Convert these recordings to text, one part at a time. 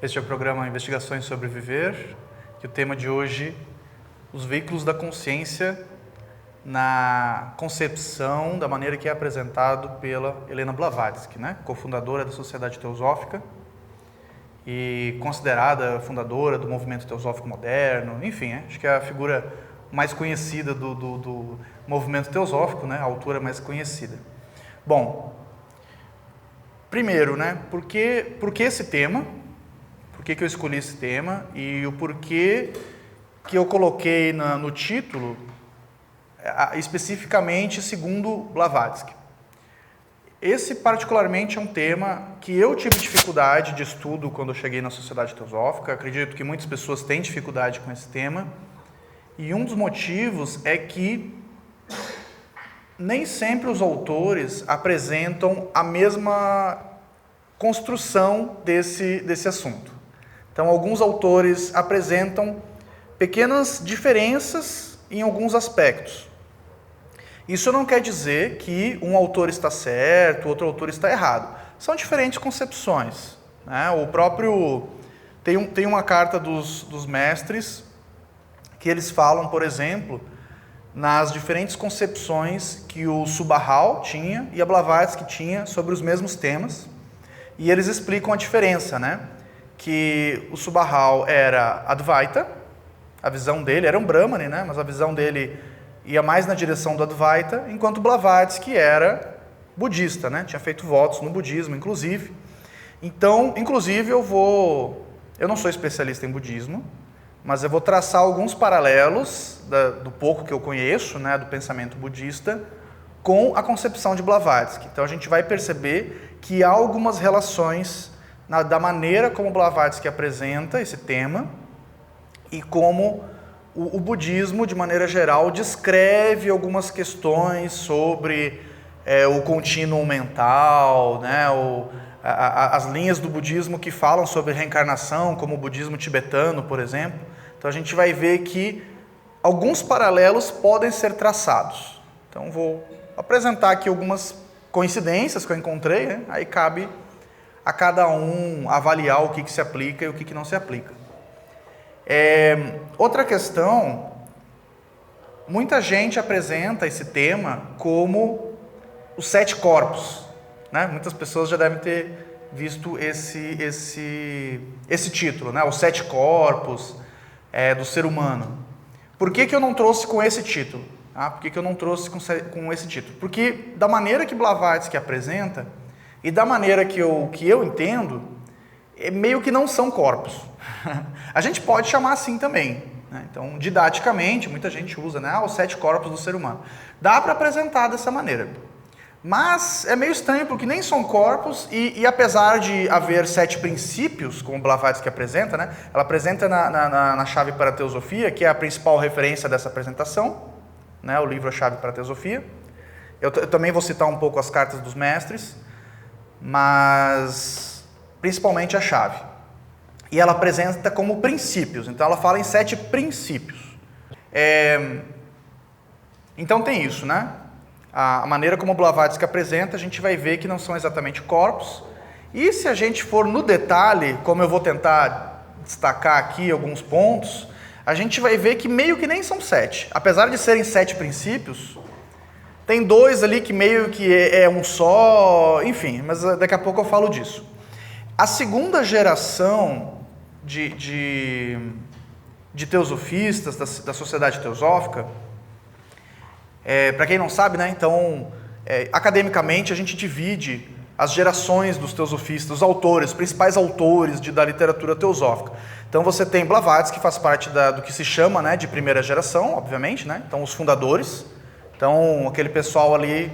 Este é o programa Investigações sobre Viver, e o tema de hoje, os veículos da consciência na concepção da maneira que é apresentado pela Helena Blavatsky, cofundadora da Sociedade Teosófica e considerada fundadora do movimento teosófico moderno, enfim, acho que é a figura mais conhecida do movimento teosófico, a autora mais conhecida. Bom, primeiro, por que esse tema? Por que eu escolhi esse tema e o porquê que eu coloquei no título, especificamente segundo Blavatsky. Esse particularmente é um tema que eu tive dificuldade de estudo quando eu cheguei na Sociedade Teosófica. Acredito que muitas pessoas têm dificuldade com esse tema. E um dos motivos é que nem sempre os autores apresentam a mesma construção desse assunto. Então, alguns autores apresentam pequenas diferenças em alguns aspectos. Isso não quer dizer que um autor está certo, outro autor está errado. São diferentes concepções. O próprio... Tem uma carta dos mestres que eles falam, por exemplo, nas diferentes concepções que o Subahal tinha e a Blavatsky tinha sobre os mesmos temas. E eles explicam a diferença, que o Subahal era Advaita, a visão dele era um Brahmane, mas a visão dele ia mais na direção do Advaita, enquanto Blavatsky era budista, tinha feito votos no budismo, inclusive. Então, inclusive, eu não sou especialista em budismo, mas eu vou traçar alguns paralelos do pouco que eu conheço, do pensamento budista, com a concepção de Blavatsky. Então, a gente vai perceber que há algumas relações da maneira como Blavatsky apresenta esse tema e como o budismo, de maneira geral, descreve algumas questões sobre o contínuo mental, as linhas do budismo que falam sobre reencarnação, como o budismo tibetano, por exemplo. Então, a gente vai ver que alguns paralelos podem ser traçados. Então, vou apresentar aqui algumas coincidências que eu encontrei, aí cabe a cada um avaliar o que se aplica e o que não se aplica. Outra questão, muita gente apresenta esse tema como os 7 corpos. Muitas pessoas já devem ter visto esse título, os 7 corpos do ser humano. Por que eu não trouxe com esse título? Por que eu não trouxe com esse título? Porque da maneira que Blavatsky apresenta e da maneira que eu entendo, meio que não são corpos. A gente pode chamar assim também. Então, didaticamente, muita gente usa os 7 corpos do ser humano. Dá para apresentar dessa maneira. Mas é meio estranho, porque nem são corpos, e apesar de haver 7 princípios, como Blavatsky apresenta, ela apresenta na Chave para a Teosofia, que é a principal referência dessa apresentação, o livro A Chave para a Teosofia. Eu também vou citar um pouco as cartas dos mestres, mas principalmente a chave. E ela apresenta como princípios, então ela fala em 7 princípios. Então tem isso, A maneira como Blavatsky apresenta, a gente vai ver que não são exatamente corpos. E se a gente for no detalhe, como eu vou tentar destacar aqui alguns pontos, a gente vai ver que meio que nem são 7. Apesar de serem 7 princípios, tem 2 ali que meio que é um só, enfim, mas daqui a pouco eu falo disso. A segunda geração de teosofistas da Sociedade Teosófica, para quem não sabe, então, academicamente a gente divide as gerações dos teosofistas, os autores, os principais autores da literatura teosófica. Então você tem Blavatsky, que faz parte do que se chama de primeira geração, obviamente, então os fundadores. Então aquele pessoal ali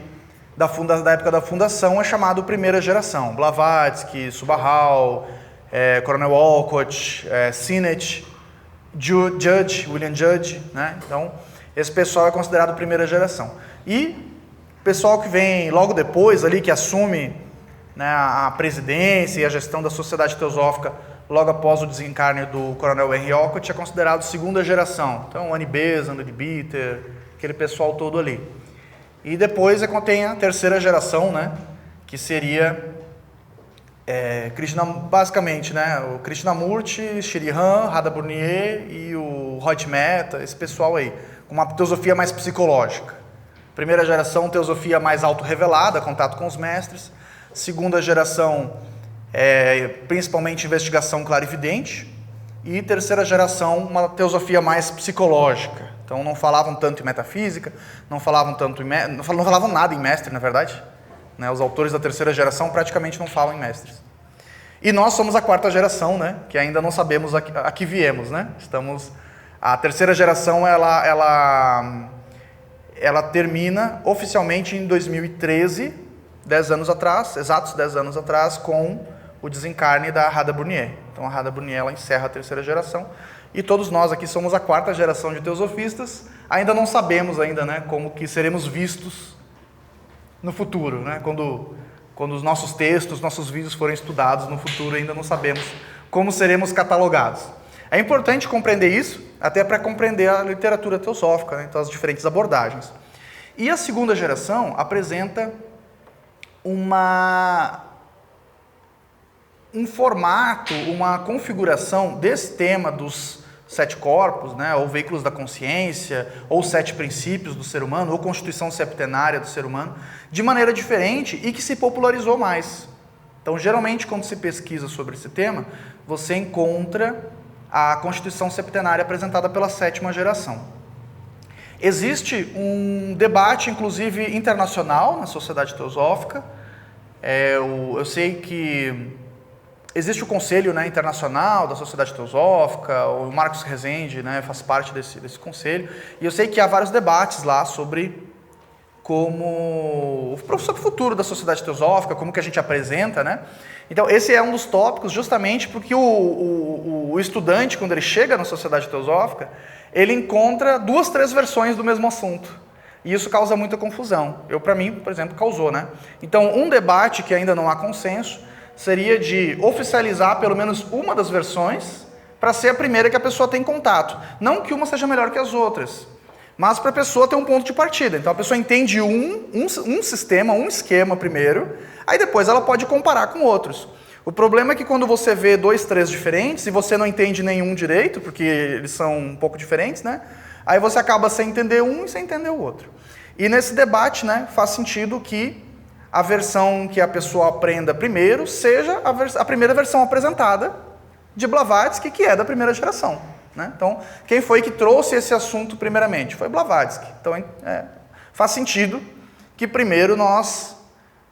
da época da fundação é chamado primeira geração. Blavatsky, Subahal, Coronel Walcott, Sinnett, William Judge, Então, esse pessoal é considerado primeira geração. E o pessoal que vem logo depois, ali, que assume a presidência e a gestão da Sociedade Teosófica logo após o desencarne do Coronel Henry Walcott, é considerado segunda geração. Então, Annie Besant, Andy Bitter, aquele pessoal todo ali. E depois tem a terceira geração, que seria Krishna, basicamente, né? O Krishnamurti, Shriram, Radha Burnier e o Rohit Mehta, esse pessoal aí, com uma teosofia mais psicológica. Primeira geração, teosofia mais autorrevelada, contato com os mestres. Segunda geração, principalmente investigação clarividente. E terceira geração, uma teosofia mais psicológica. Então não falavam tanto em metafísica, não falavam nada em mestre, na verdade. Né? Os autores da terceira geração praticamente não falam em mestres. E nós somos a quarta geração, né? Que ainda não sabemos a que viemos. Né? A terceira geração ela termina oficialmente em 2013, 10 anos atrás, exatos 10 anos atrás, com o desencarne da Radha Burnier. Então a Radha Burnier ela encerra a terceira geração. E todos nós aqui somos a quarta geração de teosofistas. Ainda não sabemos né, como que seremos vistos no futuro, né? Quando os nossos textos, nossos vídeos forem estudados no futuro, ainda não sabemos como seremos catalogados. É importante compreender isso, até para compreender a literatura teosófica, né? Então as diferentes abordagens. E a segunda geração apresenta um formato, uma configuração desse tema dos 7 corpos, né, ou veículos da consciência, ou 7 princípios do ser humano, ou constituição septenária do ser humano, de maneira diferente e que se popularizou mais. Então, geralmente, quando se pesquisa sobre esse tema, você encontra a constituição septenária apresentada pela 7ª geração. Existe um debate, inclusive, internacional na sociedade teosófica. Eu sei que existe o Conselho, né, Internacional da Sociedade Teosófica, o Marcos Rezende, né, faz parte desse conselho, e eu sei que há vários debates lá sobre o futuro da Sociedade Teosófica, como que a gente apresenta, né? Então, esse é um dos tópicos, justamente porque o estudante, quando ele chega na Sociedade Teosófica, ele encontra 2, 3 versões do mesmo assunto. E isso causa muita confusão. Para mim, por exemplo, causou, né? Então, um debate que ainda não há consenso seria de oficializar pelo menos uma das versões para ser a primeira que a pessoa tem contato. Não que uma seja melhor que as outras, mas para a pessoa ter um ponto de partida. Então a pessoa entende um sistema, um esquema primeiro, aí depois ela pode comparar com outros. O problema é que quando você vê 2, 3 diferentes e você não entende nenhum direito, porque eles são um pouco diferentes, né? Aí você acaba sem entender um e sem entender o outro. E nesse debate, né, faz sentido que a versão que a pessoa aprenda primeiro seja a primeira versão apresentada de Blavatsky, que é da primeira geração. Né? Então, quem foi que trouxe esse assunto primeiramente? Foi Blavatsky. Então, faz sentido que primeiro nós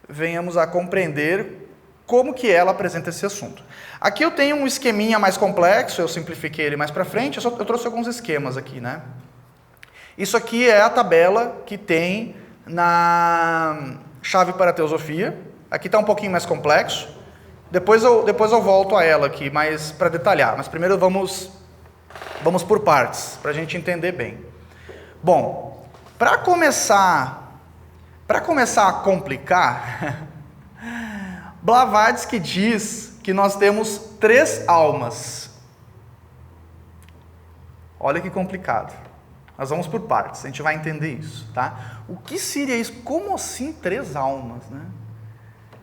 venhamos a compreender como que ela apresenta esse assunto. Aqui eu tenho um esqueminha mais complexo, eu simplifiquei ele mais para frente, eu trouxe alguns esquemas aqui. Né? Isso aqui é a tabela que tem na Chave para a Teosofia. Aqui está um pouquinho mais complexo. Depois eu volto a ela aqui, mais para detalhar. Mas primeiro vamos por partes, para a gente entender bem. Bom, para começar a complicar, Blavatsky diz que nós temos 3 almas. Olha que complicado. Nós vamos por partes, a gente vai entender isso, tá? O que seria isso? Como assim 3 almas, né?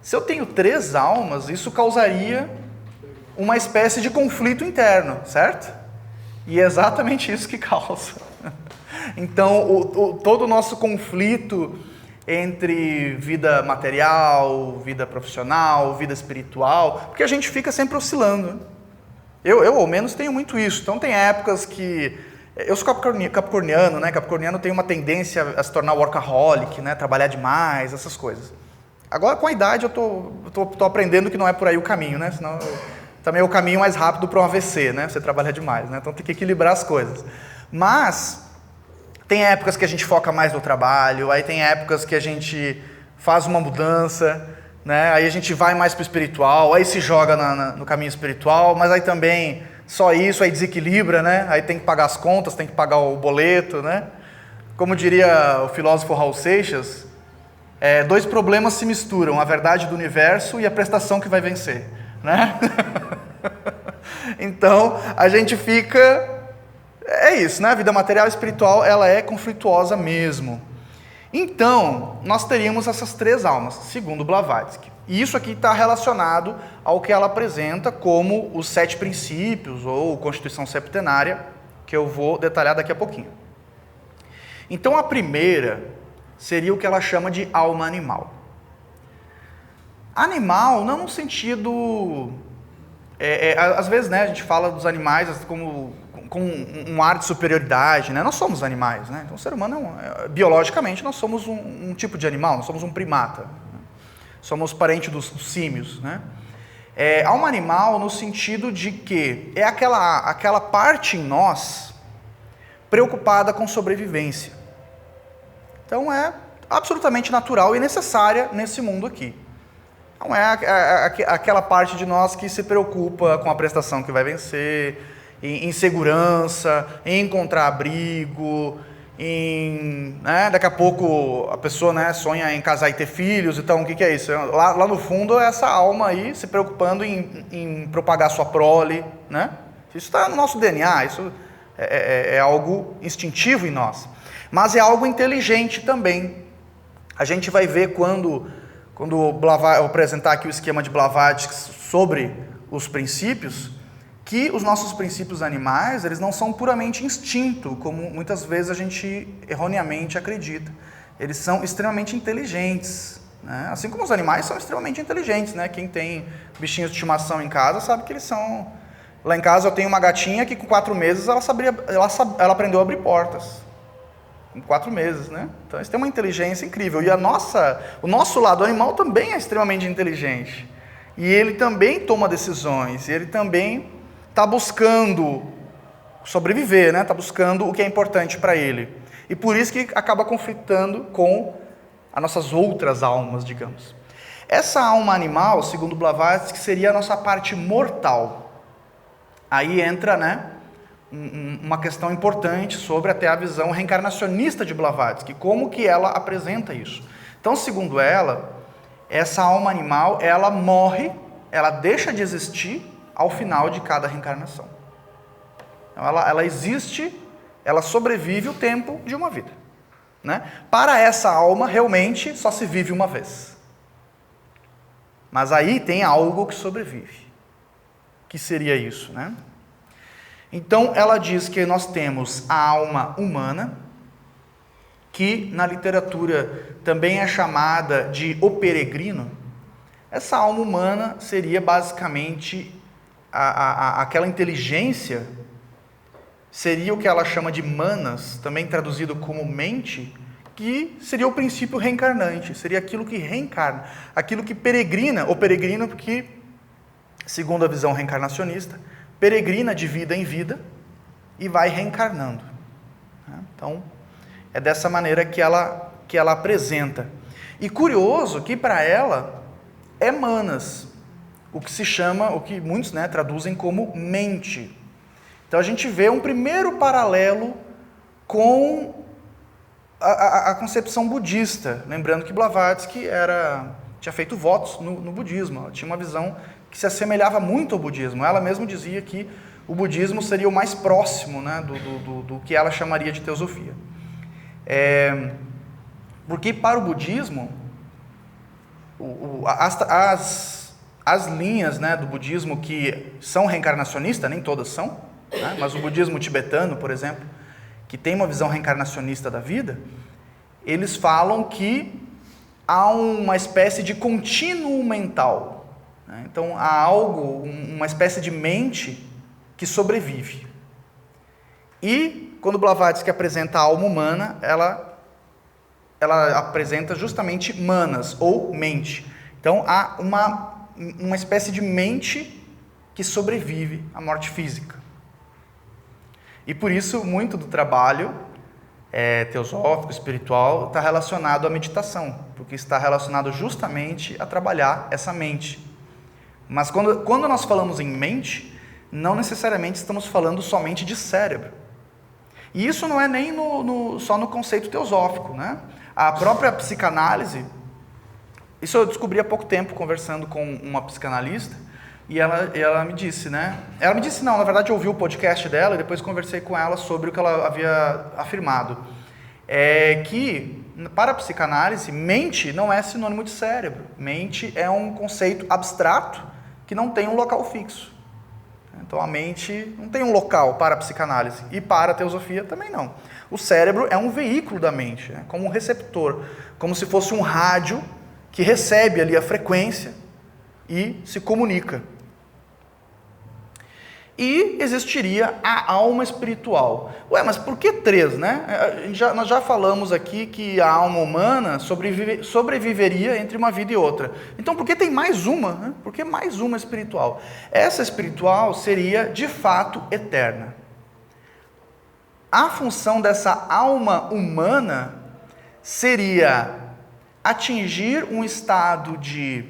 Se eu tenho 3 almas, isso causaria uma espécie de conflito interno, certo? E é exatamente isso que causa. Então, todo o nosso conflito entre vida material, vida profissional, vida espiritual, porque a gente fica sempre oscilando. Eu ao menos, tenho muito isso. Então, tem épocas que... Eu sou capricorniano, né? Capricorniano tem uma tendência a se tornar workaholic, né? Trabalhar demais, essas coisas. Agora, com a idade, eu tô aprendendo que não é por aí o caminho, né? Senão, também é o caminho mais rápido para um AVC, né? Você trabalhar demais, né? Então, tem que equilibrar as coisas. Mas, tem épocas que a gente foca mais no trabalho, aí tem épocas que a gente faz uma mudança, né? Aí a gente vai mais para o espiritual, aí se joga no caminho espiritual, mas aí também... Só isso, aí desequilibra, né? Aí tem que pagar as contas, tem que pagar o boleto, né? Como diria o filósofo Raul Seixas, 2 problemas se misturam, a verdade do universo e a prestação que vai vencer, né? Então, a gente fica... É isso, né? A vida material e espiritual, ela é conflituosa mesmo. Então, nós teríamos essas 3 almas, segundo Blavatsky. E isso aqui está relacionado ao que ela apresenta como os 7 princípios ou Constituição Septenária, que eu vou detalhar daqui a pouquinho. Então a primeira seria o que ela chama de alma animal. Animal não no sentido... às vezes, né, a gente fala dos animais como com um ar de superioridade, né? Nós somos animais, né? Então o ser humano, biologicamente, nós somos um tipo de animal, nós somos um primata. Né? Somos parente dos símios, né? Alma animal no sentido de que é aquela parte em nós preocupada com sobrevivência. Então é absolutamente natural e necessária nesse mundo aqui. Não é aquela parte de nós que se preocupa com a prestação que vai vencer, em segurança, em encontrar abrigo, né, daqui a pouco a pessoa, né, sonha em casar e ter filhos. Então o que é isso? Lá no fundo é essa alma aí se preocupando em propagar sua prole, né? Isso está no nosso DNA, isso é algo instintivo em nós. Mas é algo inteligente também. A gente vai ver quando eu apresentar aqui o esquema de Blavatsky sobre os princípios, que os nossos princípios animais, eles não são puramente instinto, como muitas vezes a gente erroneamente acredita. Eles são extremamente inteligentes, né? Assim como os animais são extremamente inteligentes, né? Quem tem bichinhos de estimação em casa sabe que eles são... Lá em casa eu tenho uma gatinha que com 4 meses ela aprendeu a abrir portas. Com 4 meses, né? Então eles têm uma inteligência incrível. E o nosso lado animal também é extremamente inteligente. E ele também toma decisões, e ele também está buscando sobreviver, né? Está buscando o que é importante para ele. E por isso que acaba conflitando com as nossas outras almas, digamos. Essa alma animal, segundo Blavatsky, seria a nossa parte mortal. Aí entra, né, uma questão importante sobre até a visão reencarnacionista de Blavatsky, como que ela apresenta isso. Então, segundo ela, essa alma animal, ela morre, ela deixa de existir ao final de cada reencarnação. Então, ela existe, ela sobrevive o tempo de uma vida, né? Para essa alma, realmente, só se vive uma vez. Mas aí tem algo que sobrevive. Que seria isso, né? Então, ela diz que nós temos a alma humana, que na literatura também é chamada de o peregrino. Essa alma humana seria basicamente aquela inteligência, seria o que ela chama de manas, também traduzido como mente, que seria o princípio reencarnante, seria aquilo que reencarna, aquilo que peregrina, o peregrino porque, segundo a visão reencarnacionista, peregrina de vida em vida e vai reencarnando. Então, é dessa maneira que ela apresenta. E curioso que para ela é manas, o que se chama, o que muitos, né, traduzem como mente. Então a gente vê um primeiro paralelo com a concepção budista, lembrando que Blavatsky tinha feito votos no budismo, ela tinha uma visão que se assemelhava muito ao budismo. Ela mesma dizia que o budismo seria o mais próximo, né, do que ela chamaria de teosofia. Porque para o budismo, as linhas, né, do budismo que são reencarnacionistas, nem todas são, né, mas o budismo tibetano, por exemplo, que tem uma visão reencarnacionista da vida, eles falam que há uma espécie de contínuo mental. Né? Então, há uma espécie de mente que sobrevive. E, quando Blavatsky apresenta a alma humana, ela apresenta justamente manas, ou mente. Então, há uma espécie de mente que sobrevive à morte física. E por isso, muito do trabalho teosófico, espiritual, está relacionado à meditação, porque está relacionado justamente a trabalhar essa mente. Mas quando nós falamos em mente, não necessariamente estamos falando somente de cérebro. E isso não é nem só no conceito teosófico, né? A própria psicanálise, isso eu descobri há pouco tempo conversando com uma psicanalista, e ela me disse, né? Ela me disse não, na verdade eu ouvi o podcast dela e depois conversei com ela sobre o que ela havia afirmado. Que para a psicanálise, mente não é sinônimo de cérebro. Mente é um conceito abstrato que não tem um local fixo. Então a mente não tem um local para a psicanálise e para a teosofia também não. O cérebro é um veículo da mente, como um receptor, como se fosse um rádio que recebe ali a frequência e se comunica. E existiria a alma espiritual. Ué, mas por que 3, né? Nós já falamos aqui que a alma humana sobreviveria entre uma vida e outra. Então, por que tem mais uma? Né? Por que mais uma espiritual? Essa espiritual seria, de fato, eterna. A função dessa alma humana seria atingir um estado de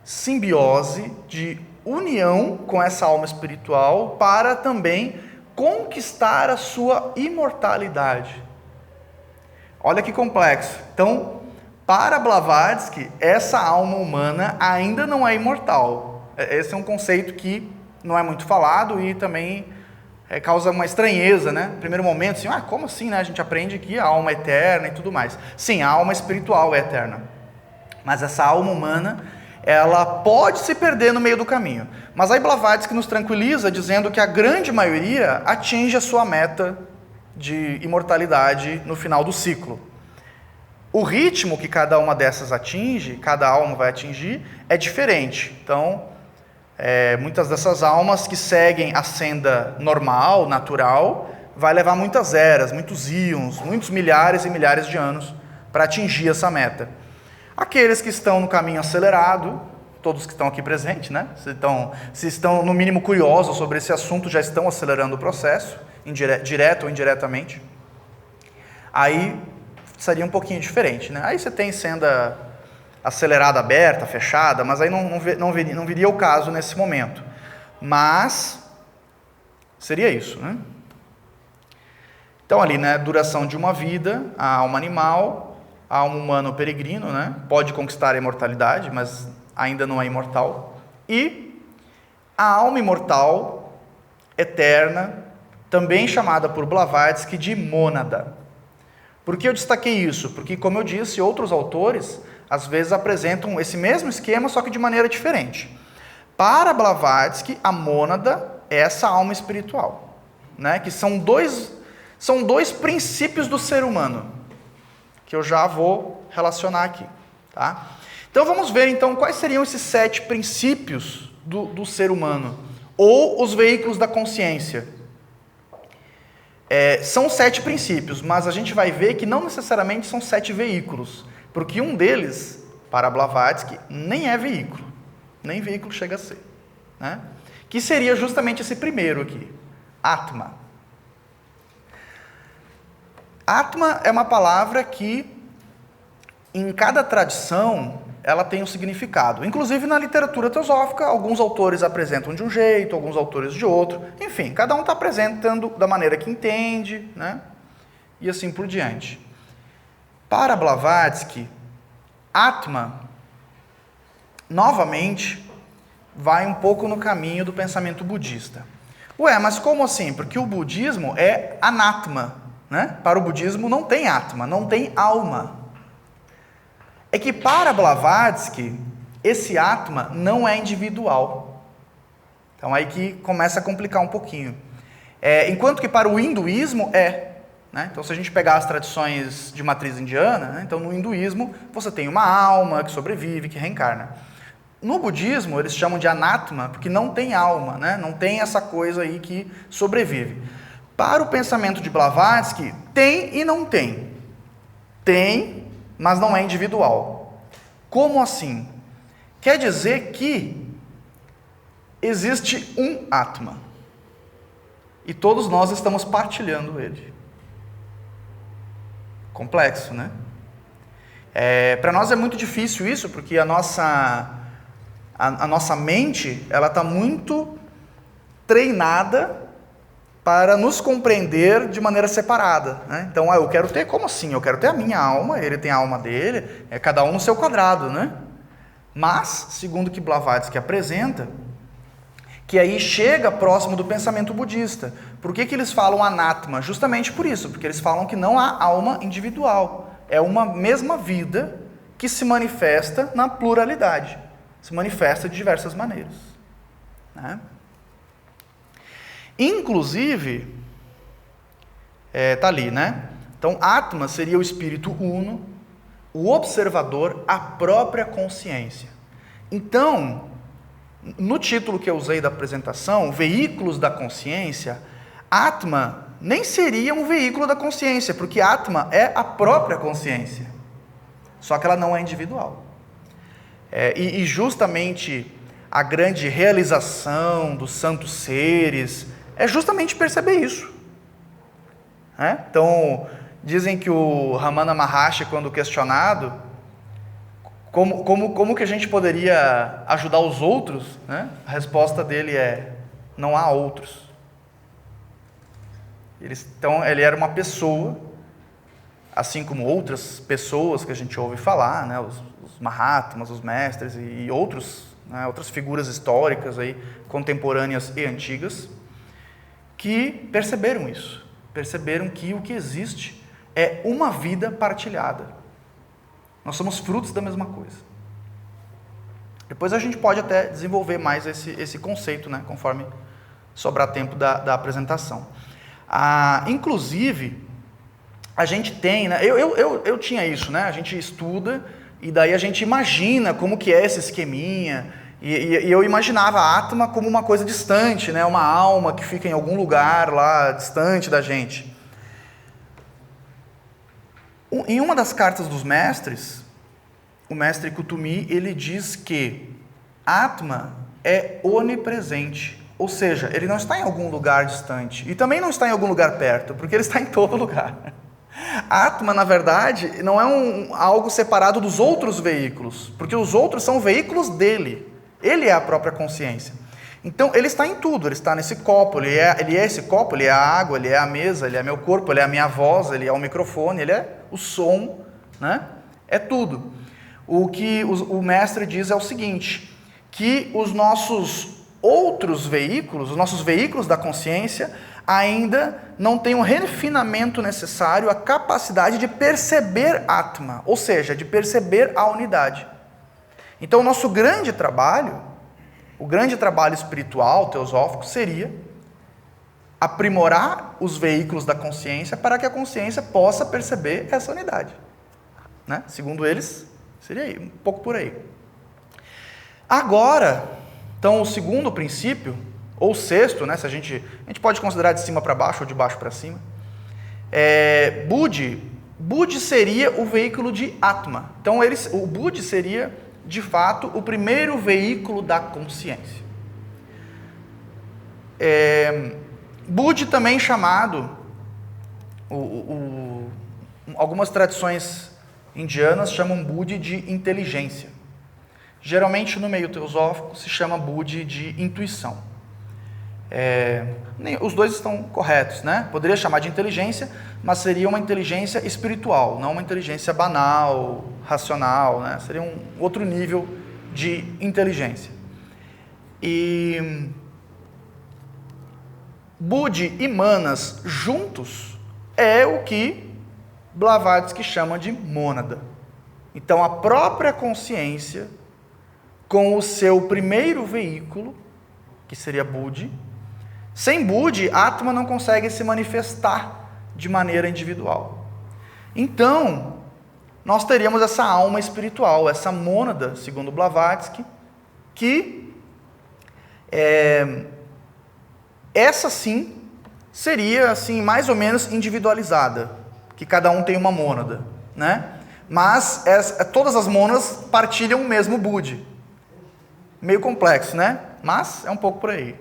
simbiose, de união com essa alma espiritual para também conquistar a sua imortalidade. Olha que complexo. Então, para Blavatsky, essa alma humana ainda não é imortal. Esse é um conceito que não é muito falado e também causa uma estranheza, né? No primeiro momento, assim, como assim, né? A gente aprende que a alma é eterna e tudo mais. Sim, a alma espiritual é eterna. Mas essa alma humana, ela pode se perder no meio do caminho. Mas aí Blavatsky nos tranquiliza dizendo que a grande maioria atinge a sua meta de imortalidade no final do ciclo. O ritmo que cada uma dessas atinge, cada alma vai atingir, é diferente. Então, muitas dessas almas que seguem a senda normal, natural, vai levar muitas eras, muitos íons, muitos milhares e milhares de anos para atingir essa meta. Aqueles que estão no caminho acelerado, todos que estão aqui presentes, né? Se estão no mínimo curiosos sobre esse assunto, já estão acelerando o processo, direto ou indiretamente. Aí seria um pouquinho diferente, né? Aí você tem senda acelerada aberta, fechada, mas aí não viria o caso nesse momento. Mas seria isso, né? Então ali, né, duração de uma vida, a alma animal, a alma humana, o peregrino, né, pode conquistar a imortalidade, mas ainda não é imortal. E a alma imortal, eterna, também chamada por Blavatsky de mônada. Por que eu destaquei isso? Porque, como eu disse, outros autores às vezes apresentam esse mesmo esquema, só que de maneira diferente. Para Blavatsky, a mônada é essa alma espiritual, né? Que são dois princípios do ser humano, que eu já vou relacionar aqui. Tá? Então vamos ver então quais seriam esses 7 princípios do ser humano, ou os veículos da consciência. São 7 princípios, mas a gente vai ver que não necessariamente são 7 veículos, porque um deles, para Blavatsky, nem é veículo, nem veículo chega a ser, né? Que seria justamente esse primeiro aqui, Atma. Atma é uma palavra que, em cada tradição, ela tem um significado. Inclusive, na literatura teosófica, alguns autores apresentam de um jeito, alguns autores de outro. Enfim, cada um está apresentando da maneira que entende, né? E assim por diante. Para Blavatsky, Atma, novamente, vai um pouco no caminho do pensamento budista. Ué, mas como assim? Porque o budismo é anatma, né? Para o budismo não tem Atma, não tem alma. É que para Blavatsky, esse Atma não é individual. Então aí que começa a complicar um pouquinho. Enquanto que para o hinduísmo né? Então se a gente pegar as tradições de matriz indiana, né? Então no hinduísmo você tem uma alma que sobrevive, que reencarna. No budismo eles chamam de anatma porque não tem alma, né? Não tem essa coisa aí que sobrevive. Para o pensamento de Blavatsky, tem e não tem. Tem, mas não é individual. Como assim? Quer dizer que existe um Atma. E todos nós estamos partilhando ele. Complexo, né? Para nós é muito difícil isso, porque a nossa mente ela está muito treinada para nos compreender de maneira separada, né? Então, eu quero ter, como assim? Eu quero ter a minha alma, ele tem a alma dele, cada um no seu quadrado, né? Mas, segundo o que Blavatsky apresenta, que aí chega próximo do pensamento budista. Por que eles falam anatma? Justamente por isso, porque eles falam que não há alma individual. é uma mesma vida que se manifesta na pluralidade, se manifesta de diversas maneiras, né? Inclusive, tá ali, né? Então, Atma seria o espírito uno, o observador, a própria consciência. Então, no título que eu usei da apresentação, Veículos da Consciência, Atma nem seria um veículo da consciência, porque Atma é a própria consciência, só que ela não é individual. E justamente a grande realização dos santos seres é justamente perceber isso. Então, dizem que o Ramana Maharshi, quando questionado, como que a gente poderia ajudar os outros, né? A resposta dele é: não há outros. Então, ele era uma pessoa, assim como outras pessoas que a gente ouve falar, né? Os Mahatmas, os mestres e outros, né? Outras figuras históricas aí, contemporâneas e antigas, que perceberam isso. Perceberam que o que existe é uma vida partilhada. Nós somos frutos da mesma coisa. Depois a gente pode até desenvolver mais esse conceito, né, conforme sobrar tempo da apresentação. Inclusive, a gente tem, né, eu tinha isso, né, a gente estuda e daí a gente imagina como que é esse esqueminha, e eu imaginava a Atma como uma coisa distante, né, uma alma que fica em algum lugar lá distante da gente. Em uma das cartas dos mestres, o mestre Kutumi, ele diz que Atma é onipresente, ou seja, ele não está em algum lugar distante, e também não está em algum lugar perto, porque ele está em todo lugar. Atma, na verdade, não é algo separado dos outros veículos, porque os outros são veículos dele, ele é a própria consciência. Então, ele está em tudo, ele está nesse copo, ele é esse copo, ele é a água, ele é a mesa, ele é meu corpo, ele é a minha voz, ele é o microfone, ele é o som, né? É tudo. O que o mestre diz é o seguinte, que os nossos outros veículos, os nossos veículos da consciência, ainda não têm o refinamento necessário, a capacidade de perceber Atma, ou seja, de perceber a unidade. Então, o nosso grande trabalho, o grande trabalho espiritual, teosófico, seria aprimorar os veículos da consciência para que a consciência possa perceber essa unidade, né? Segundo eles, seria aí, um pouco por aí. Agora, então, o segundo princípio, ou o sexto, né, se a gente pode considerar de cima para baixo ou de baixo para cima, Buddhi seria o veículo de Atma. Então, o Buddhi seria, de fato, o primeiro veículo da consciência. Buddhi também chamado, algumas tradições indianas chamam Buddhi de inteligência. Geralmente, no meio teosófico, se chama Buddhi de intuição. Os dois estão corretos, né? Poderia chamar de inteligência, mas seria uma inteligência espiritual, não uma inteligência banal, racional, né? Seria um outro nível de inteligência. E Buddhi e Manas juntos é o que Blavatsky chama de mônada. Então, a própria consciência, com o seu primeiro veículo, que seria Buddhi. Sem Buddhi, Atma não consegue se manifestar de maneira individual. Então, nós teríamos essa alma espiritual, essa mônada, segundo Blavatsky, que essa sim seria assim mais ou menos individualizada, que cada um tem uma mônada, né? Mas todas as mônadas partilham o mesmo Buddhi. Meio complexo, né? Mas é um pouco por aí.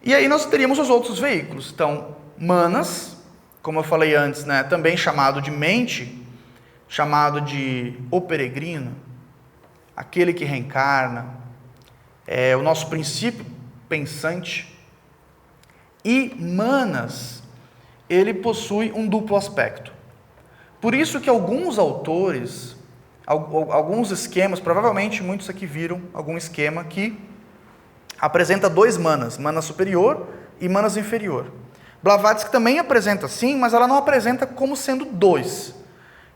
E aí nós teríamos os outros veículos. Então, Manas, como eu falei antes, né, também chamado de mente, chamado de o peregrino, aquele que reencarna, é o nosso princípio pensante. E Manas, ele possui um duplo aspecto. Por isso que alguns autores, alguns esquemas, provavelmente muitos aqui viram algum esquema que apresenta dois manas, mana superior e manas inferior. Blavatsky também apresenta assim, mas ela não apresenta como sendo dois.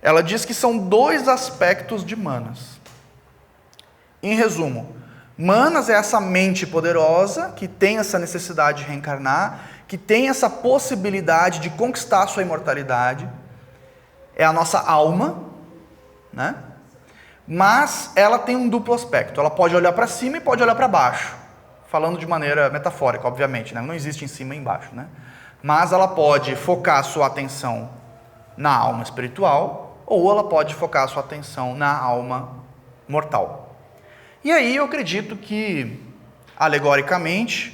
Ela diz que são dois aspectos de Manas. Em resumo, Manas é essa mente poderosa que tem essa necessidade de reencarnar, que tem essa possibilidade de conquistar a sua imortalidade. É a nossa alma, né? Mas ela tem um duplo aspecto. Ela pode olhar para cima e pode olhar para baixo. Falando de maneira metafórica, obviamente, né? Não existe em cima e embaixo, né? Mas ela pode focar a sua atenção na alma espiritual, ou ela pode focar a sua atenção na alma mortal. E aí eu acredito que, alegoricamente,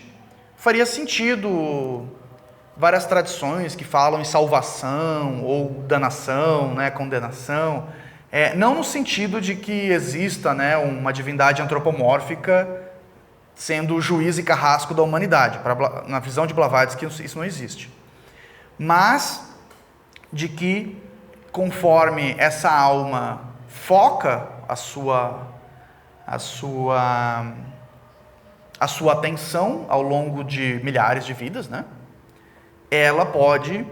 faria sentido várias tradições que falam em salvação ou danação, né, condenação, não no sentido de que exista, né, uma divindade antropomórfica sendo o juiz e carrasco da humanidade. Na visão de Blavatsky, isso não existe. Mas de que, conforme essa alma foca a sua atenção ao longo de milhares de vidas, né, ela pode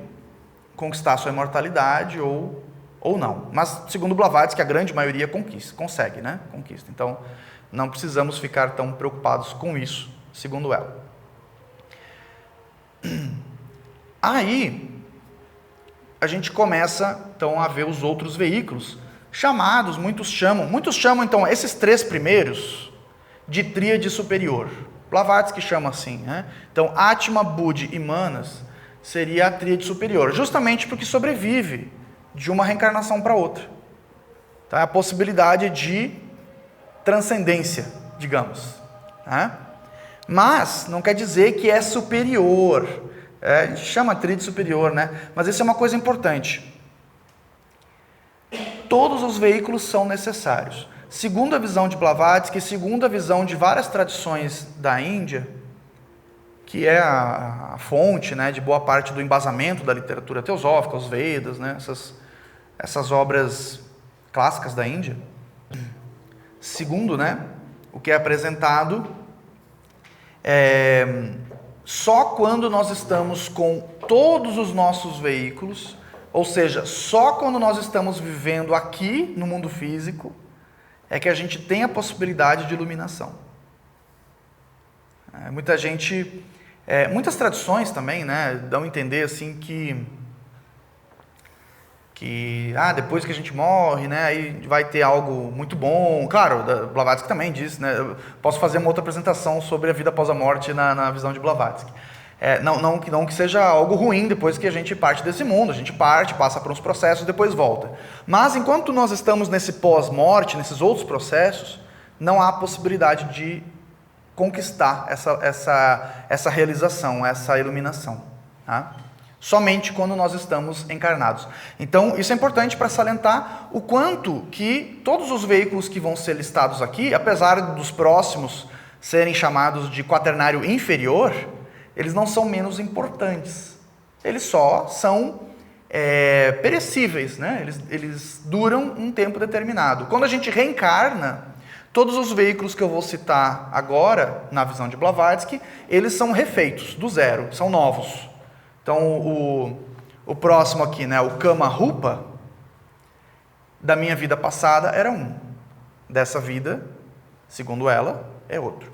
conquistar a sua imortalidade ou não. Mas, segundo Blavatsky, a grande maioria consegue, né? Conquista. Então, não precisamos ficar tão preocupados com isso, segundo ela. Aí, a gente começa, então, a ver os outros veículos, chamados, muitos chamam, então, esses três primeiros, de tríade superior. Blavatsky chama assim, né? Então, Atma, Buddhi e Manas seria a tríade superior, justamente porque sobrevive de uma reencarnação para outra. Então, é a possibilidade de transcendência, digamos. Né? Mas não quer dizer que é superior. A gente chama tríade superior, né? Mas isso é uma coisa importante. Todos os veículos são necessários. Segundo a visão de Blavatsky, segundo a visão de várias tradições da Índia, que é a fonte, né, de boa parte do embasamento da literatura teosófica, os Vedas, né, essas obras clássicas da Índia. Segundo, né, o que é apresentado, só quando nós estamos com todos os nossos veículos, ou seja, só quando nós estamos vivendo aqui no mundo físico, é que a gente tem a possibilidade de iluminação. Muitas tradições também, né, dão a entender assim que depois que a gente morre, né, aí vai ter algo muito bom. Claro, Blavatsky também diz, né, eu posso fazer uma outra apresentação sobre a vida após a morte na visão de Blavatsky. Não que seja algo ruim depois que a gente parte desse mundo, a gente parte, passa por uns processos e depois volta. Mas enquanto nós estamos nesse pós-morte, nesses outros processos, não há possibilidade de conquistar essa realização, essa iluminação. Tá? Somente quando nós estamos encarnados. Então, isso é importante para salientar o quanto que todos os veículos que vão ser listados aqui, apesar dos próximos serem chamados de quaternário inferior, eles não são menos importantes. Eles só são perecíveis, né? Eles duram um tempo determinado. Quando a gente reencarna, todos os veículos que eu vou citar agora, na visão de Blavatsky, eles são refeitos, do zero, são novos. Então, o próximo aqui, né, o Kama Rupa, da minha vida passada era um. Dessa vida, segundo ela, é outro.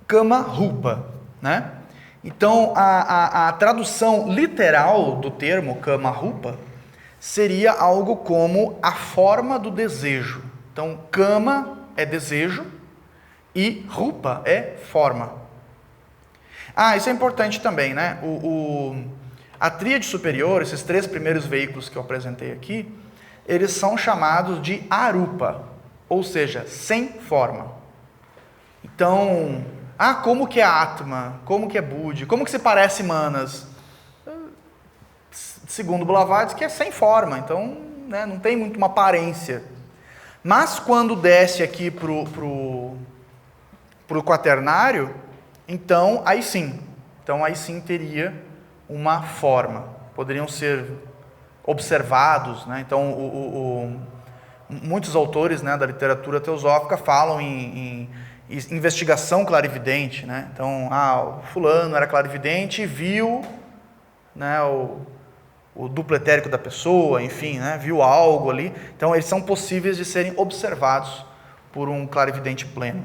Kama Rupa, né? Então, a tradução literal do termo Kama Rupa seria algo como a forma do desejo. Então, Kama é desejo e Rupa é forma. Isso é importante também, né? A tríade superior, esses três primeiros veículos que eu apresentei aqui, eles são chamados de Arupa, ou seja, sem forma. Então, como que é Atma? Como que é Buddhi? Como que se parece Manas? Segundo Blavatsky, é sem forma, então, né, não tem muito uma aparência. Mas quando desce aqui pro quaternário, então aí sim teria uma forma. Poderiam ser observados, né? Então, muitos autores, né, da literatura teosófica falam em investigação clarividente, né? Então, o fulano era clarividente e viu, né, o duplo etérico da pessoa, enfim, né, viu algo ali. Então, eles são possíveis de serem observados por um clarividente pleno.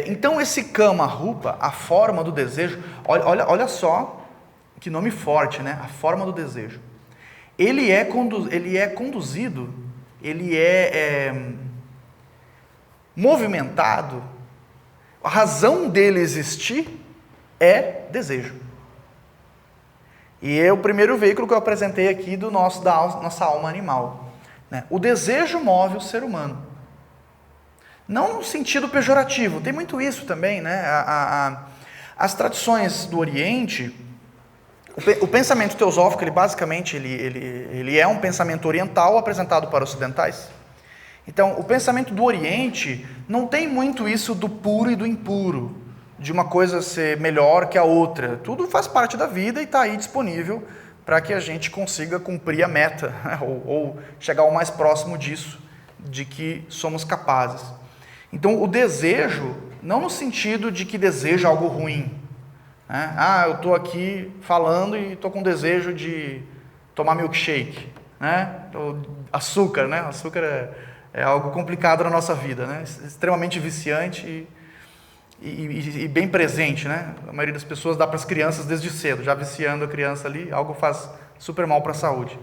Então, esse Kama Rupa, a forma do desejo, olha só que nome forte, né? A forma do desejo. Ele é conduzido, ele é movimentado, a razão dele existir é desejo. E é o primeiro veículo que eu apresentei aqui da nossa alma animal, né? O desejo move o ser humano. Não no sentido pejorativo, tem muito isso também, né? As tradições do Oriente, o pensamento teosófico, ele basicamente ele é um pensamento oriental apresentado para ocidentais. Então, o pensamento do Oriente não tem muito isso do puro e do impuro, de uma coisa ser melhor que a outra. Tudo faz parte da vida e está aí disponível para que a gente consiga cumprir a meta, ou chegar ao mais próximo disso, de que somos capazes. Então, o desejo, não no sentido de que deseja algo ruim, né? Eu estou aqui falando e estou com desejo de tomar milkshake, né? Açúcar, né? Açúcar é algo complicado na nossa vida, né? Extremamente viciante e bem presente, né? A maioria das pessoas dá para as crianças desde cedo, já viciando a criança ali, algo faz super mal para a saúde.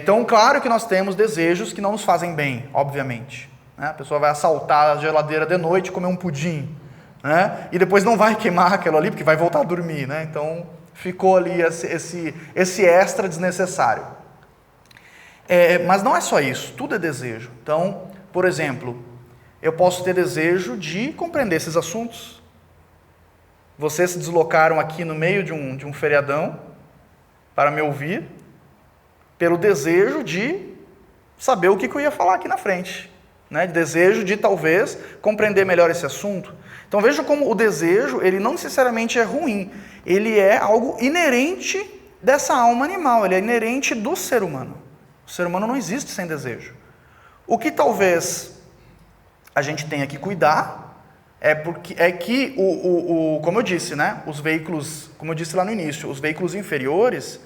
Então, claro que nós temos desejos que não nos fazem bem, obviamente, né? A pessoa vai assaltar a geladeira de noite e comer um pudim, né? E depois não vai queimar aquilo ali, porque vai voltar a dormir, né? Então, ficou ali esse extra desnecessário. Mas não é só isso, tudo é desejo. Então, por exemplo, eu posso ter desejo de compreender esses assuntos. Vocês se deslocaram aqui no meio de um feriadão para me ouvir, pelo desejo de saber o que eu ia falar aqui na frente, né? De desejo de talvez compreender melhor esse assunto. Então vejam como o desejo, ele não necessariamente é ruim, ele é algo inerente dessa alma animal, ele é inerente do ser humano. O ser humano não existe sem desejo. O que talvez a gente tenha que cuidar é que, como eu disse, né, os veículos, como eu disse lá no início, os veículos inferiores,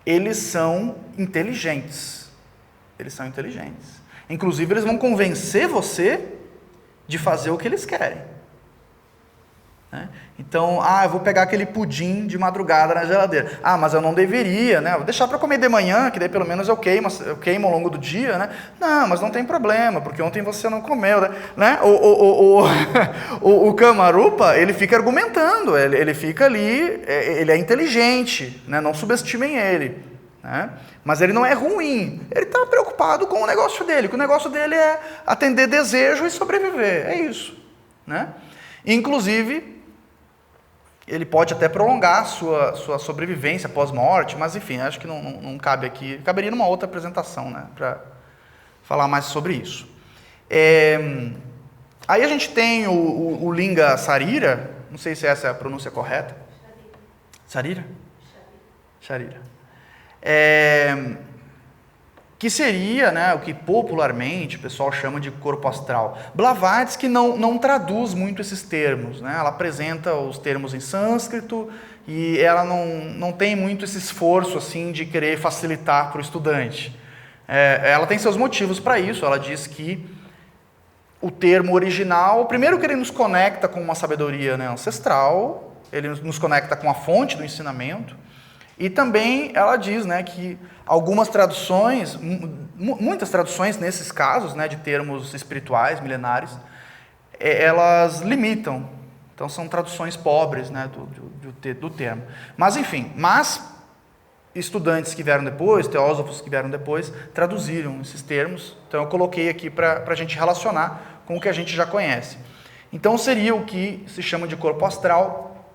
eles são inteligentes. Eles são inteligentes. Inclusive, eles vão convencer você de fazer o que eles querem. Então, eu vou pegar aquele pudim de madrugada na geladeira. Mas eu não deveria, né? Vou deixar para comer de manhã, que daí pelo menos eu queimo ao longo do dia, né? Não, mas não tem problema, porque ontem você não comeu, né? O Kama Rupa, ele fica argumentando, ele fica ali, ele é inteligente, né? Não subestimem ele, né? Mas ele não é ruim, ele está preocupado com o negócio dele, que o negócio dele é atender desejo e sobreviver, é isso, né? Inclusive, ele pode até prolongar a sua sobrevivência pós-morte, mas enfim, acho que não cabe aqui. Caberia numa outra apresentação, né, para falar mais sobre isso. Aí a gente tem o Linga Sarira, não sei se essa é a pronúncia correta. Sarira? Sharira. Que seria, né, o que popularmente o pessoal chama de corpo astral. Blavatsky não traduz muito esses termos, né? Ela apresenta os termos em sânscrito e ela não tem muito esse esforço assim, de querer facilitar para o estudante. Ela tem seus motivos para isso. Ela diz que o termo original, primeiro que ele nos conecta com uma sabedoria, né, ancestral, ele nos conecta com a fonte do ensinamento, e também ela diz, né, que algumas traduções, muitas traduções nesses casos, né, de termos espirituais, milenares, elas limitam. Então são traduções pobres, né, do termo. Mas enfim, estudantes que vieram depois, teósofos que vieram depois, traduziram esses termos. Então eu coloquei aqui para a gente relacionar com o que a gente já conhece. Então seria o que se chama de corpo astral.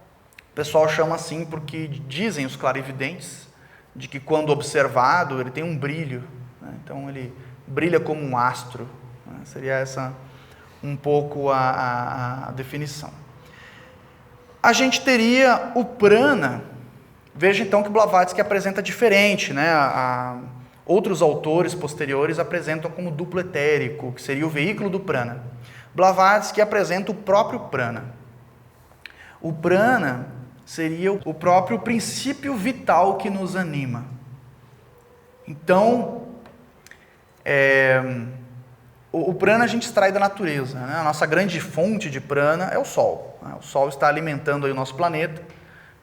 O pessoal chama assim porque dizem os clarividentes de que quando observado ele tem um brilho, né? Então ele brilha como um astro, né? Seria essa um pouco a definição. A gente teria o prana. Veja então que Blavatsky apresenta diferente, né? outros autores posteriores apresentam como duplo etérico, que seria o veículo do prana. Blavatsky apresenta o próprio prana. O prana seria o próprio princípio vital que nos anima. Então, o prana a gente extrai da natureza, né? A nossa grande fonte de prana é o Sol. Né? O Sol está alimentando aí o nosso planeta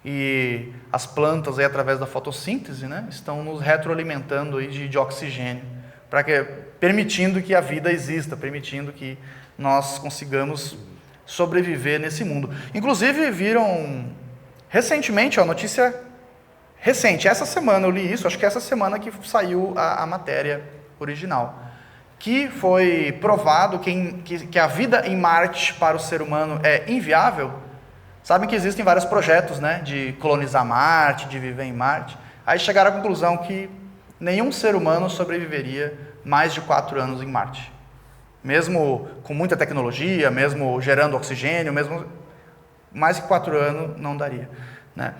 e as plantas, aí, através da fotossíntese, né, estão nos retroalimentando aí de oxigênio, permitindo que a vida exista, permitindo que nós consigamos sobreviver nesse mundo. Inclusive, viram recentemente, notícia recente, essa semana eu li isso, acho que essa semana que saiu a matéria original, que foi provado que a vida em Marte para o ser humano é inviável. Sabem que existem vários projetos, né, de colonizar Marte, de viver em Marte. Aí chegaram à conclusão que nenhum ser humano sobreviveria mais de 4 anos em Marte. Mesmo com muita tecnologia, mesmo gerando oxigênio, mesmo mais de 4 anos não daria. Né?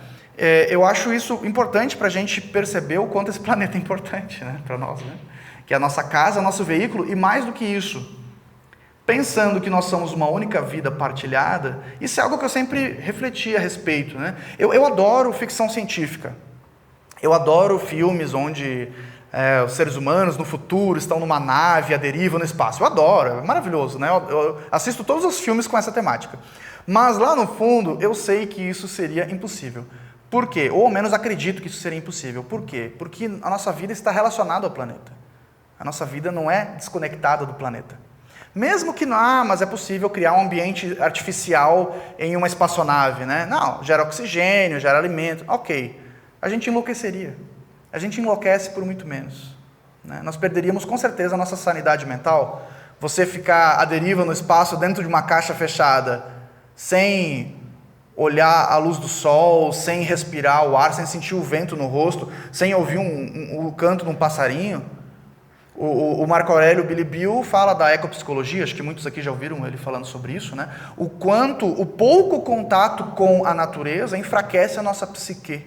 Eu acho isso importante para a gente perceber o quanto esse planeta é importante, né, para nós. Né? Que é a nossa casa, nosso veículo, e mais do que isso, pensando que nós somos uma única vida partilhada, isso é algo que eu sempre refleti a respeito. Né? Eu adoro ficção científica. Eu adoro filmes onde os seres humanos no futuro estão numa nave à deriva no espaço. Eu adoro, é maravilhoso. Né? Eu assisto todos os filmes com essa temática. Mas lá no fundo, eu sei que isso seria impossível. Por quê? Ou ao menos acredito que isso seria impossível. Por quê? Porque a nossa vida está relacionada ao planeta. A nossa vida não é desconectada do planeta. Mesmo que não, mas é possível criar um ambiente artificial em uma espaçonave, né? Não, gera oxigênio, gera alimento, ok. A gente enlouqueceria. A gente enlouquece por muito menos. Né? Nós perderíamos com certeza a nossa sanidade mental. Você ficar à deriva no espaço dentro de uma caixa fechada, sem olhar a luz do sol, sem respirar o ar, sem sentir o vento no rosto, sem ouvir o canto de um passarinho. O Marco Aurélio Bilibio fala da ecopsicologia, acho que muitos aqui já ouviram ele falando sobre isso, né? O pouco contato com a natureza enfraquece a nossa psique.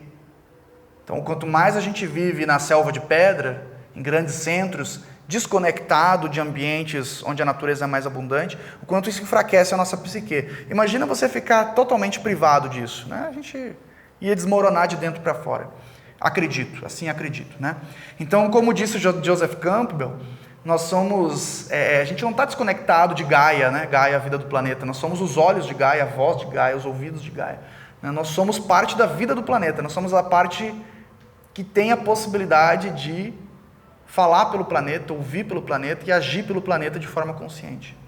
Então, quanto mais a gente vive na selva de pedra, em grandes centros, desconectado de ambientes onde a natureza é mais abundante, o quanto isso enfraquece a nossa psique. Imagina você ficar totalmente privado disso, né? A gente ia desmoronar de dentro para fora. Acredito, assim acredito, né? Então, como disse Joseph Campbell, nós somos, a gente não está desconectado de Gaia, né? Gaia, a vida do planeta. Nós somos os olhos de Gaia, a voz de Gaia, os ouvidos de Gaia. Né? Nós somos parte da vida do planeta. Nós somos a parte que tem a possibilidade de falar pelo planeta, ouvir pelo planeta e agir pelo planeta de forma consciente.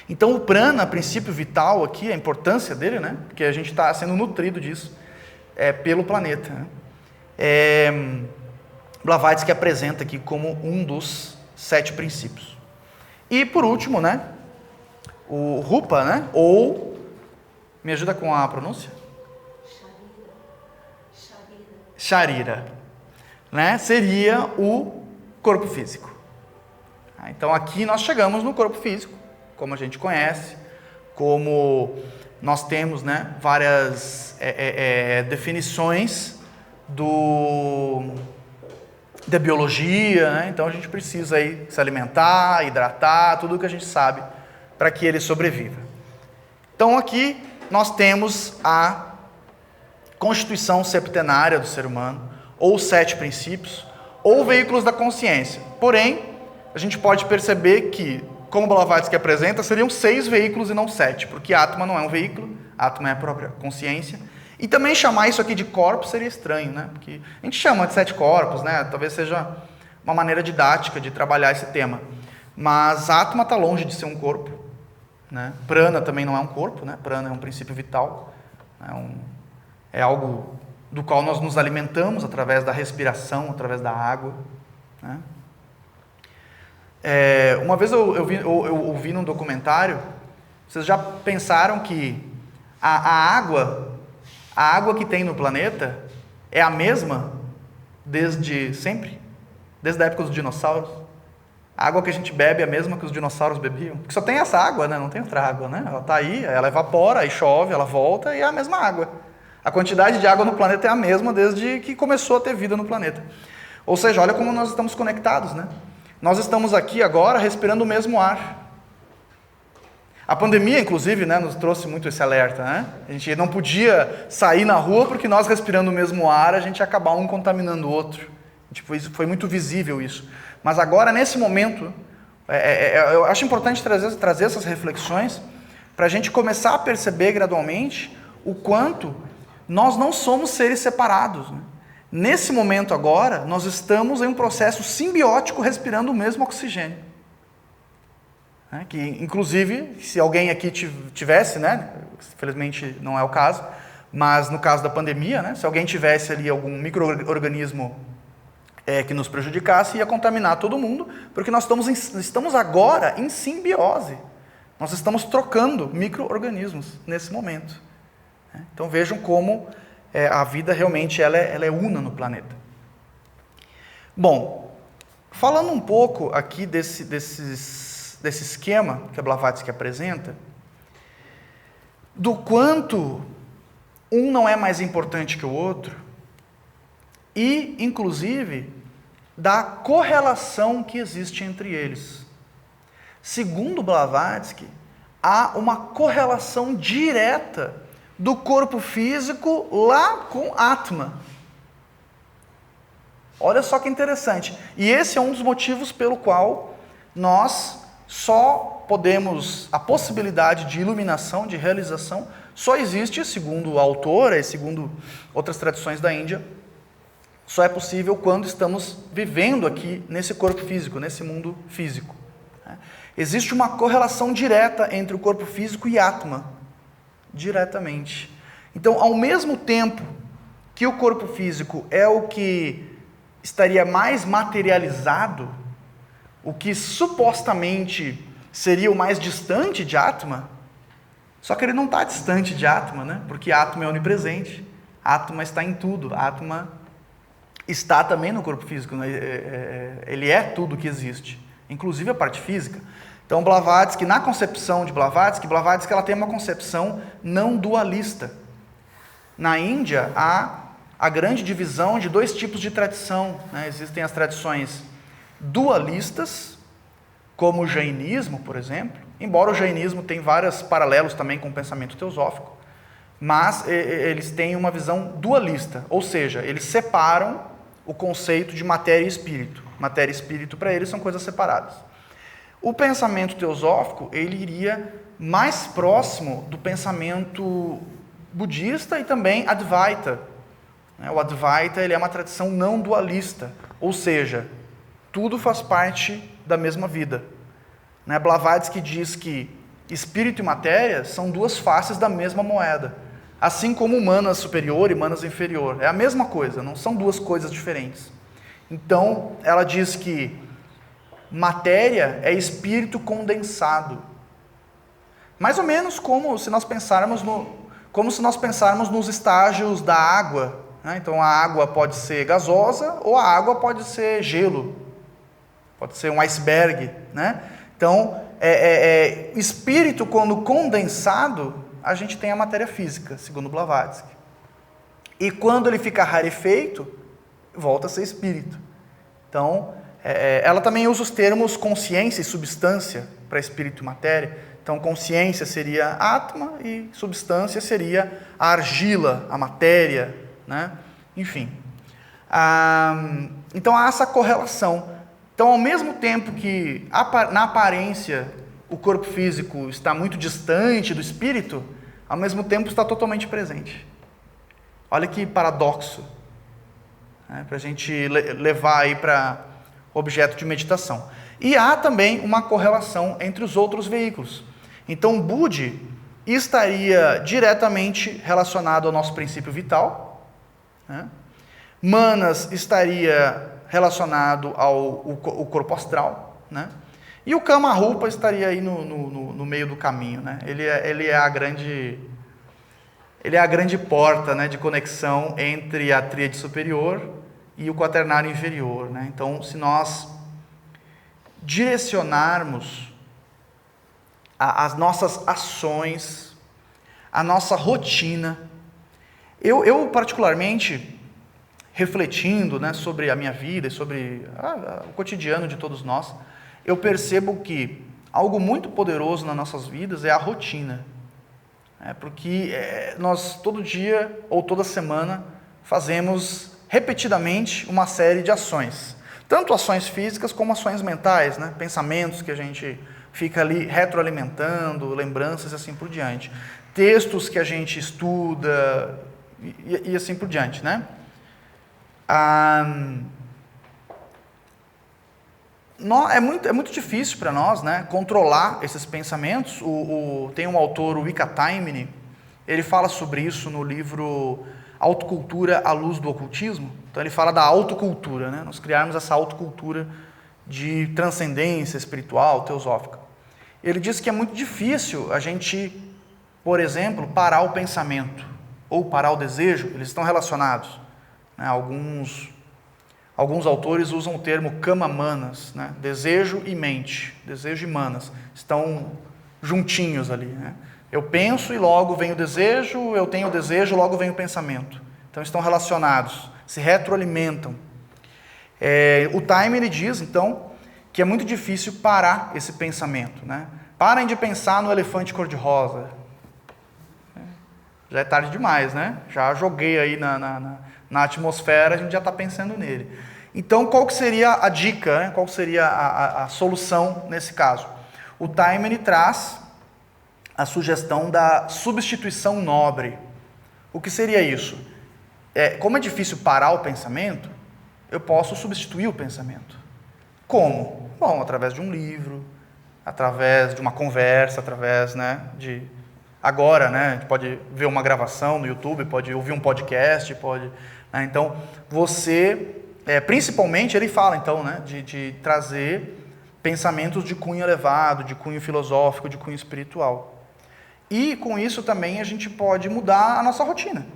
Então, o prana, princípio vital aqui, a importância dele, né? Porque a gente está sendo nutrido disso pelo planeta, né? Blavatsky apresenta aqui como um dos 7 princípios. E por último, né, o Rupa, né, ou me ajuda com a pronúncia? Sharira, né, seria o corpo físico. Então aqui nós chegamos no corpo físico, como a gente conhece, como nós temos, né, várias definições da biologia, né? Então a gente precisa aí se alimentar, hidratar, tudo o que a gente sabe para que ele sobreviva. Então aqui nós temos a constituição septenária do ser humano, ou 7 princípios, ou veículos da consciência. Porém, a gente pode perceber que, como Blavatsky apresenta, seriam 6 veículos e não 7, porque Atma não é um veículo, Atma é a própria consciência. E também chamar isso aqui de corpo seria estranho, né? Porque a gente chama de 7 corpos, né? Talvez seja uma maneira didática de trabalhar esse tema. Mas Atma está longe de ser um corpo, né? Prana também não é um corpo, né? Prana é um princípio vital, é algo do qual nós nos alimentamos através da respiração, através da água, né? Uma vez eu ouvi num documentário, vocês já pensaram que a água que tem no planeta é a mesma desde sempre? Desde a época dos dinossauros? A água que a gente bebe é a mesma que os dinossauros bebiam? Porque só tem essa água, né? Não tem outra água, né? Ela está aí, ela evapora, aí chove, ela volta e é a mesma água. A quantidade de água no planeta é a mesma desde que começou a ter vida no planeta. Ou seja, olha como nós estamos conectados, né? Nós estamos aqui agora respirando o mesmo ar. A pandemia, inclusive, né, nos trouxe muito esse alerta, né? A gente não podia sair na rua porque nós respirando o mesmo ar, a gente ia acabar um contaminando o outro. Foi muito visível isso. Mas agora, nesse momento, eu acho importante trazer essas reflexões para a gente começar a perceber gradualmente o quanto nós não somos seres separados, né? Nesse momento agora, nós estamos em um processo simbiótico respirando o mesmo oxigênio. Que, inclusive, se alguém aqui tivesse, né, infelizmente não é o caso, mas no caso da pandemia, né, se alguém tivesse ali algum micro-organismo que nos prejudicasse, ia contaminar todo mundo, porque nós estamos agora em simbiose. Nós estamos trocando micro-organismos nesse momento. Então vejam como a vida realmente ela é una no planeta. Bom, falando um pouco aqui desse esquema que a Blavatsky apresenta, do quanto um não é mais importante que o outro, e, inclusive, da correlação que existe entre eles. Segundo Blavatsky, há uma correlação direta do corpo físico lá com Atma. Olha só que interessante. E esse é um dos motivos pelo qual nós só podemos, a possibilidade de iluminação, de realização, só existe, segundo o autor e segundo outras tradições da Índia, só é possível quando estamos vivendo aqui nesse corpo físico, nesse mundo físico. Existe uma correlação direta entre o corpo físico e Atma, diretamente. Então, ao mesmo tempo que o corpo físico é o que estaria mais materializado, o que supostamente seria o mais distante de Atma, só que ele não está distante de Atma, né? Porque Atma é onipresente, Atma está em tudo, Atma está também no corpo físico, né? Ele é tudo que existe, inclusive a parte física. Então, Blavatsky, na concepção de Blavatsky ela tem uma concepção não dualista. Na Índia, há a grande divisão de dois tipos de tradição, né? Existem as tradições dualistas, como o jainismo, por exemplo, embora o jainismo tenha vários paralelos também com o pensamento teosófico, mas eles têm uma visão dualista, ou seja, eles separam o conceito de matéria e espírito. Matéria e espírito, para eles, são coisas separadas. O pensamento teosófico, ele iria mais próximo do pensamento budista e também Advaita. O Advaita, ele é uma tradição não dualista, ou seja, tudo faz parte da mesma vida. Blavatsky diz que espírito e matéria são duas faces da mesma moeda, assim como manas superior e manas inferior. É a mesma coisa, não são duas coisas diferentes. Então, ela diz que matéria é espírito condensado. Mais ou menos como se nós pensarmos nos estágios da água. Então, a água pode ser gasosa ou a água pode ser gelo. Pode ser um iceberg. Então, espírito, quando condensado, a gente tem a matéria física, segundo Blavatsky. E quando ele fica rarefeito, volta a ser espírito. Então, ela também usa os termos consciência e substância para espírito e matéria. Então, consciência seria Atma e substância seria a argila, a matéria, Enfim. Então, há essa correlação. Então, ao mesmo tempo que, na aparência, o corpo físico está muito distante do espírito, ao mesmo tempo está totalmente presente. Olha que paradoxo, para a gente levar aí para objeto de meditação. E há também uma correlação entre os outros veículos. Então, Budi estaria diretamente relacionado ao nosso princípio vital, Manas estaria relacionado ao corpo astral, E o Kama Rupa estaria aí no meio do caminho, Ele é a grande porta, de conexão entre a tríade superior e o quaternário inferior, Então, se nós direcionarmos as nossas ações, a nossa rotina, eu particularmente refletindo, né, sobre a minha vida e sobre o cotidiano de todos nós, eu percebo que algo muito poderoso nas nossas vidas é a rotina. Porque nós todo dia ou toda semana fazemos repetidamente uma série de ações. Tanto ações físicas como ações mentais, né? Pensamentos que a gente fica ali retroalimentando, lembranças e assim por diante. Textos que a gente estuda e assim por diante, né? É muito difícil para nós, né, controlar esses pensamentos. Tem um autor, o Ika Taimini, ele fala sobre isso no livro Autocultura à Luz do Ocultismo. Então ele fala da autocultura, né, nós criarmos essa autocultura de transcendência espiritual, teosófica. Ele diz que é muito difícil a gente, por exemplo, parar o pensamento ou parar o desejo. Eles estão relacionados, né? Alguns autores usam o termo kama manas, né? Desejo e mente, desejo e manas, estão juntinhos ali, né? Eu penso e logo vem o desejo, eu tenho o desejo, logo vem o pensamento. Então estão relacionados, se retroalimentam. O Time ele diz, então, que é muito difícil parar esse pensamento, né? Parem de pensar no elefante cor-de-rosa. Já é tarde demais, né? Já joguei aí na atmosfera, a gente já está pensando nele. Então, qual que seria a dica, né? Qual seria a solução nesse caso? O Time ele traz a sugestão da substituição nobre. O que seria isso? Como é difícil parar o pensamento, eu posso substituir o pensamento. Como? Bom, através de um livro, através de uma conversa, através, né, de... Agora, né, a gente pode ver uma gravação no YouTube, pode ouvir um podcast, pode... Né, então, você... principalmente, ele fala, então, né, de trazer pensamentos de cunho elevado, de cunho filosófico, de cunho espiritual. E, com isso, também, a gente pode mudar a nossa rotina.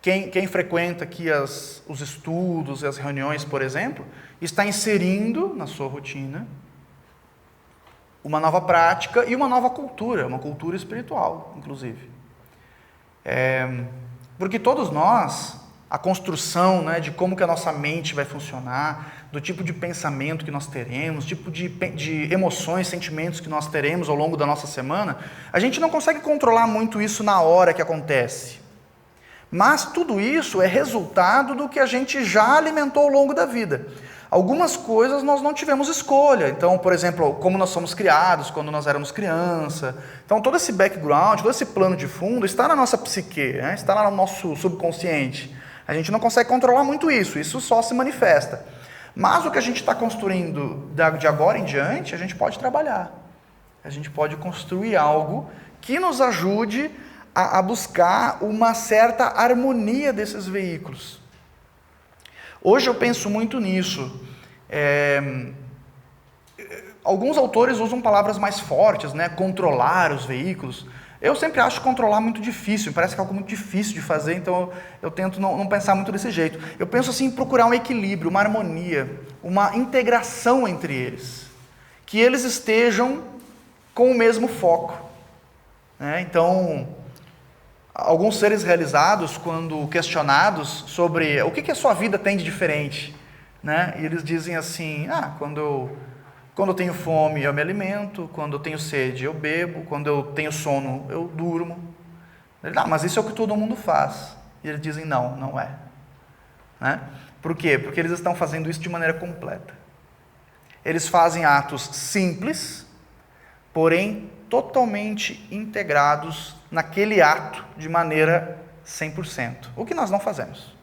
Quem frequenta aqui os estudos e as reuniões, por exemplo, está inserindo na sua rotina uma nova prática e uma nova cultura, uma cultura espiritual, inclusive. Porque todos nós, a construção, né, de como que a nossa mente vai funcionar, do tipo de pensamento que nós teremos, tipo de emoções, sentimentos que nós teremos ao longo da nossa semana, a gente não consegue controlar muito isso na hora que acontece. Mas tudo isso é resultado do que a gente já alimentou ao longo da vida. Algumas coisas nós não tivemos escolha. Então, por exemplo, como nós somos criados quando nós éramos criança. Então, todo esse background, todo esse plano de fundo está na nossa psique, né? Está lá no nosso subconsciente. A gente não consegue controlar muito isso só se manifesta. Mas o que a gente está construindo de agora em diante, a gente pode trabalhar. A gente pode construir algo que nos ajude a buscar uma certa harmonia desses veículos. Hoje eu penso muito nisso. Alguns autores usam palavras mais fortes, né? Controlar os veículos. Eu sempre acho controlar muito difícil, parece que é algo muito difícil de fazer, então eu tento não pensar muito desse jeito. Eu penso assim, em procurar um equilíbrio, uma harmonia, uma integração entre eles. Que eles estejam com o mesmo foco, né? Então... Alguns seres realizados, quando questionados sobre o que a sua vida tem de diferente, né? E eles dizem assim, quando eu tenho fome eu me alimento, quando eu tenho sede eu bebo, quando eu tenho sono eu durmo. Ele, mas isso é o que todo mundo faz. E eles dizem, não é. Né? Por quê? Porque eles estão fazendo isso de maneira completa. Eles fazem atos simples, porém totalmente integrados naquele ato de maneira 100%. O que nós não fazemos.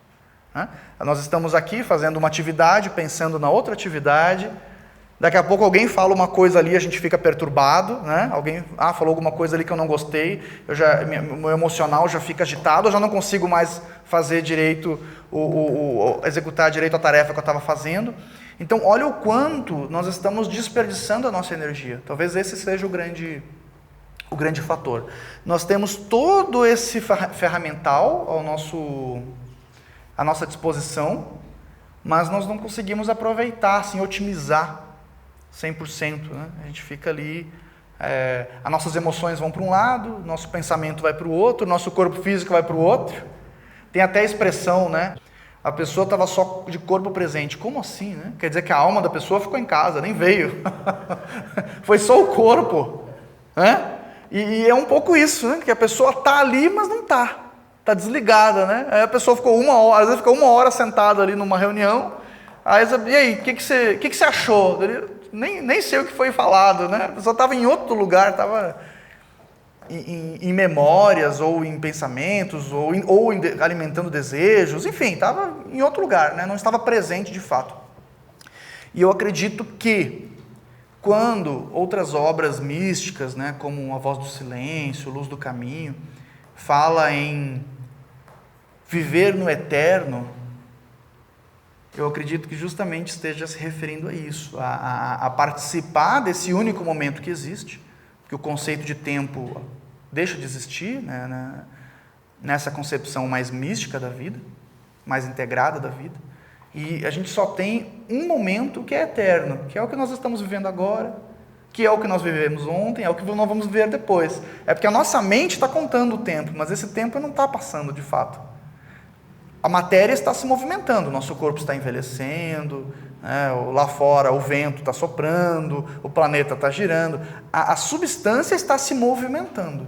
Né? Nós estamos aqui fazendo uma atividade, pensando na outra atividade, daqui a pouco alguém fala uma coisa ali, a gente fica perturbado, né? Alguém falou alguma coisa ali que eu não gostei, meu emocional já fica agitado, eu já não consigo mais fazer direito, executar direito a tarefa que eu estava fazendo. Então, olha o quanto nós estamos desperdiçando a nossa energia. Talvez esse seja o grande fator. Nós temos todo esse ferramental à nossa disposição, mas nós não conseguimos aproveitar, assim, otimizar 100%. Né? A gente fica ali, as nossas emoções vão para um lado, nosso pensamento vai para o outro, nosso corpo físico vai para o outro. Tem até a expressão, né? A pessoa estava só de corpo presente. Como assim, né? Quer dizer que a alma da pessoa ficou em casa, nem veio. Foi só o corpo. Né? E é um pouco isso, né? Que a pessoa está ali, mas não está. Está desligada, né? Aí a pessoa ficou 1 hora, às vezes ficou 1 hora sentada ali numa reunião. Aí, e aí, o que você achou? Nem sei o que foi falado, né? A pessoa estava em outro lugar, estava em memórias, ou em pensamentos, ou alimentando desejos, enfim, estava em outro lugar, né? Não estava presente de fato. E eu acredito que, quando outras obras místicas, né, como A Voz do Silêncio, Luz do Caminho, fala em viver no eterno, eu acredito que justamente esteja se referindo a isso, a participar desse único momento que existe, que o conceito de tempo deixa de existir, né, nessa concepção mais mística da vida, mais integrada da vida, e a gente só tem um momento que é eterno, que é o que nós estamos vivendo agora, que é o que nós vivemos ontem, é o que nós vamos viver depois. É porque a nossa mente está contando o tempo, mas esse tempo não está passando de fato. A matéria está se movimentando, o nosso corpo está envelhecendo, né, lá fora o vento está soprando, o planeta está girando, a substância está se movimentando,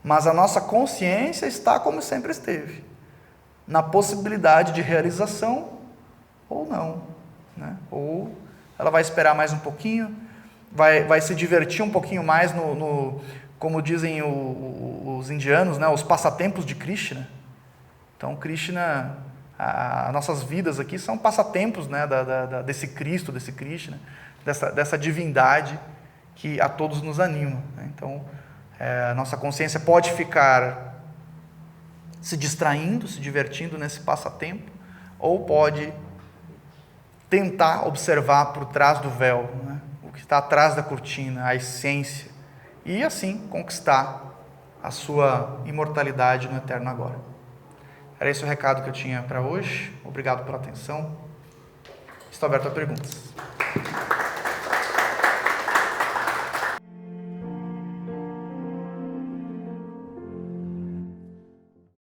mas a nossa consciência está como sempre esteve, na possibilidade de realização ou não, né? Ou ela vai esperar mais um pouquinho, vai se divertir um pouquinho mais como dizem os indianos, né, os passatempos de Krishna. Então, Krishna, as nossas vidas aqui são passatempos, né, desse Cristo, desse Krishna, dessa divindade que a todos nos anima, né? Então, a nossa consciência pode ficar se distraindo, se divertindo nesse passatempo, ou pode tentar observar por trás do véu, né, o que está atrás da cortina, a essência, e assim conquistar a sua imortalidade no eterno agora. Era esse o recado que eu tinha para hoje. Obrigado pela atenção. Estou aberto a perguntas.